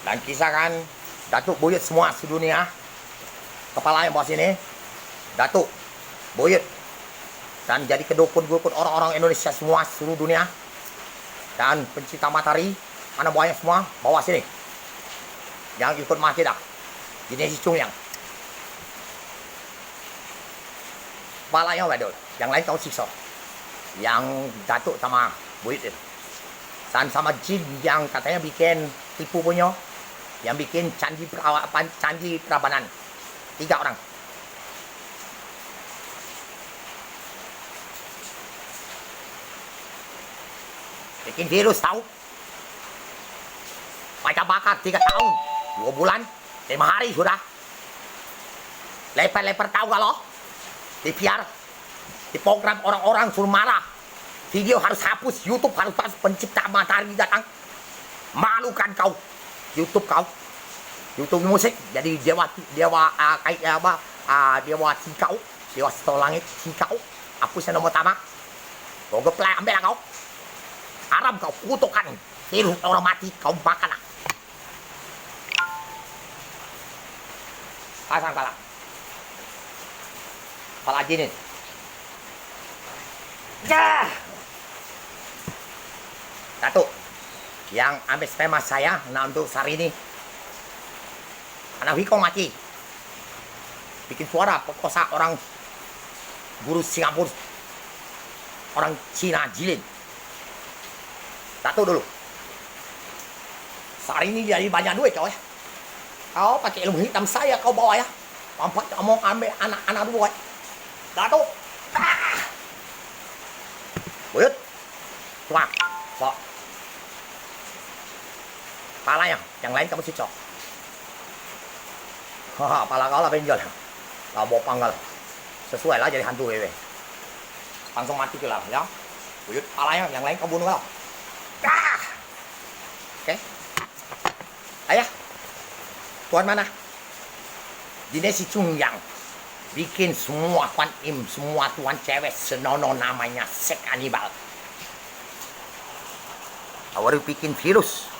Dan kisahkan Datuk buyut semua sedunia. Kepala yang bawah sini, Datuk buyut. Dan jadi kedukun-dukun orang-orang Indonesia semua seluruh dunia. Dan pencinta matahari, mana bawahnya semua, bawah sini. Yang ikut mati dah. Jenis si Cungyang. Kepalanya wedul, yang lain kau siksa. Yang Datuk sama buyut itu. Dan sama jin yang katanya bikin tipu punya, yang bikin candi Prambanan. 3 orang. Bikin virus tahu. Baca bakar 3 tahun, 2 bulan, 5 hari sudah. Leper-leper tahu kalau di PR, di program orang-orang suruh marah. Video harus hapus, YouTube harus pas pencipta matahari datang. Malukan kau, YouTube kau. YouTube musik jadi dewa kayak apa? Dewa Cikau, dewa setelah langit Cikau. Hapus yang nomor pertama. Kau geplay ambil lah kau. Haram kau kutukan. Hidup orang mati kau makan lah. Pasang kepala. Kepala jinin. Ya. Datuk, yang ambil sperma saya nah untuk hari ini. Anak Wiko mati. Bikin suara perkosa orang guru Singapura. Orang Cina jilid. Datuk dulu. Sehari ini jadi banyak duit kau ya. Kau pakai ilmu hitam saya kau bawa ya. Mampat kamu ambil anak-anak dua ya. Datuk. Buyut. Cuma. Bawa. Palanya. Yang lain kamu siksa. Haha, pala kau lah benjol. Kau bawa panggal. Sesuai lah jadi hantu wewe. Langsung mati ke lah ya. Buyut palanya. Yang lain kau bunuh kau. Oke. Ayah. Tuan mana? Dine si Cungyang bikin semua Kuan Im, semua tuan cewek senonoh namanya sek kanibal. Awal bikin virus.